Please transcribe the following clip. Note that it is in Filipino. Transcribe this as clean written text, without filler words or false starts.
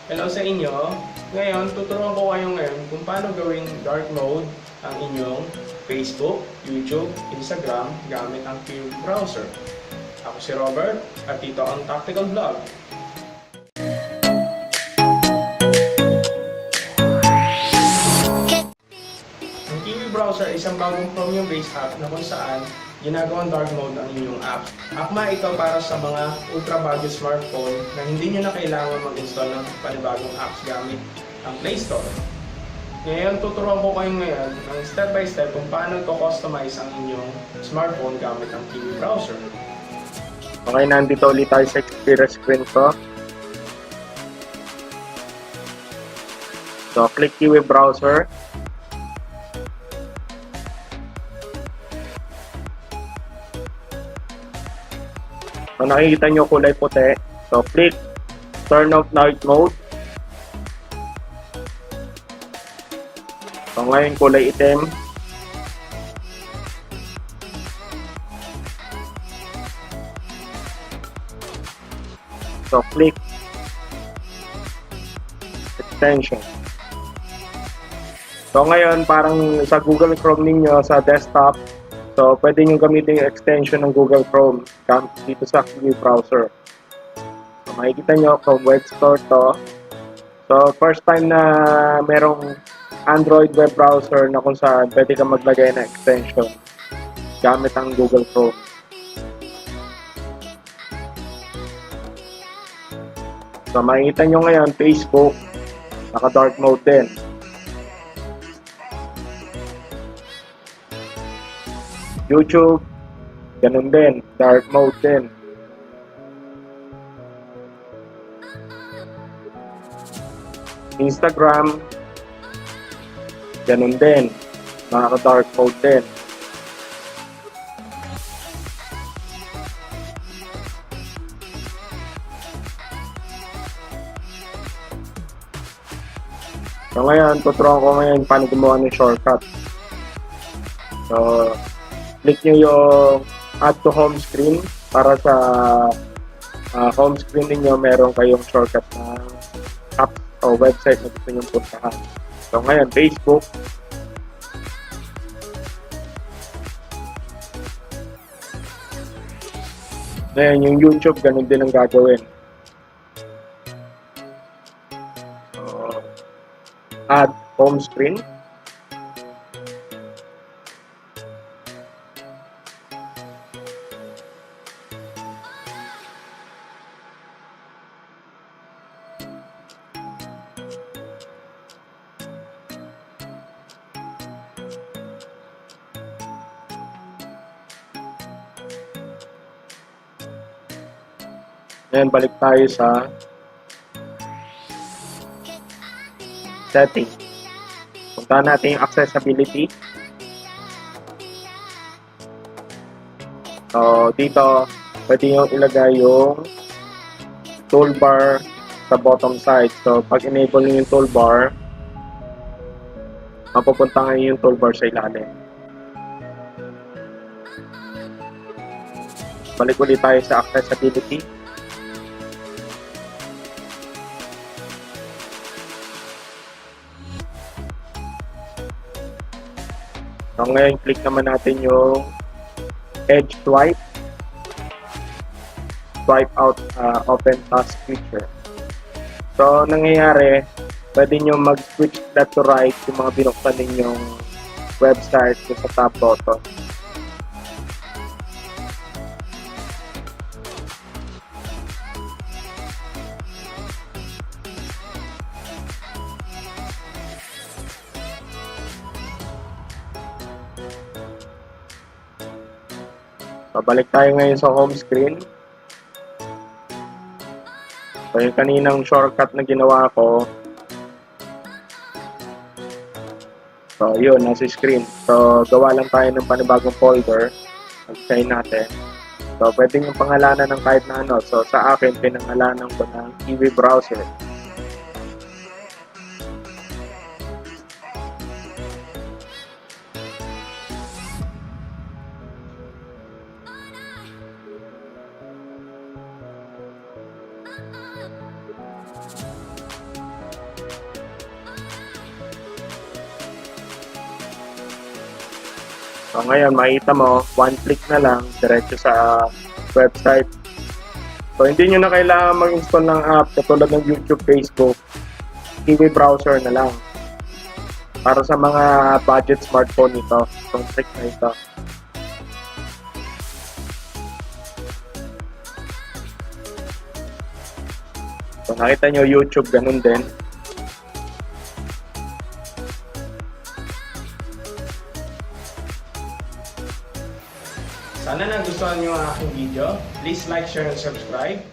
Hello sa inyo. Ngayon, tuturuan ko kayo ngayon kung paano gawing dark mode ang inyong Facebook, YouTube, Instagram gamit ang Cube browser. Ako si Robert at ito ang Tactical Vlog. Ang Kiwi browser ay isang bagong Chromium-based app na kung saan ginagawang dark mode ang inyong apps. Akma ito para sa mga ultra-budget smartphone na hindi nyo na kailangan mag-install ng panibagong apps gamit ang Play Store. Ngayon, tuturuan ko kayo ngayon ng step by step kung paano ito customize ang inyong smartphone gamit ang Kiwi browser. Okay, nandito ulit tayo sa Xperia screen ko. So, click Kiwi browser. So, nakikita nyo kulay puti. So, click turn off night mode. So, ngayon kulay itim. So, click extension. So, ngayon parang sa Google Chrome ninyo sa desktop, so pwede nyo gamitin yung extension ng Google Chrome dito sa Kiwi browser. So, makikita nyo Chrome Web Store to. So, first time na merong Android web browser na kung saan pwede ka maglagay ng extension gamit ang Google Chrome. So, makikita nyo ngayon, Facebook, naka-dark mode din. YouTube, ganun din, dark mode din. Instagram, ganun din, naka-dark mode din. So ngayon, tuturuan ko ngayon paano gumawa ng shortcut. So, click nyo yung add to home screen para sa home screen ninyo meron kayong shortcut na app o website na gusto nyo puntahan. So ngayon, Facebook. Ngayon, yung YouTube, ganun din ang gagawin. Add home screen. Ngayon, balik tayo sa setting. Punta natin yung accessibility. So, dito, pwede nyo ilagay yung toolbar sa bottom side. So, pag enable nyo yung toolbar, mapupunta ngayon yung toolbar sa ilalim. Balik ulit tayo sa accessibility. So, ngayon, click naman natin yung edge swipe. Swipe out open task feature. So, nangyayari, pwede nyo mag-switch left to right yung mga binuksan ninyong website sa top button. So, balik tayo ngayon sa home screen. So, yung kaninang shortcut na ginawa ko. So, yun, nasa screen. So, gawa lang tayo ng panibagong folder. Mag-sign natin. So, pwede yung pangalanan ng kahit na ano. So, sa akin, pinangalanan ko ng Kiwi browser. So ngayon, makita mo, one click na lang, diretso sa website. So hindi nyo na kailangan mag-install ng app katulad ng YouTube, Facebook, TV browser na lang. Para sa mga budget smartphone ito, itong trick na ito. So nakita nyo YouTube, ganun din. Sana nagustuhan niyo ang aking video. Please like, share, and subscribe.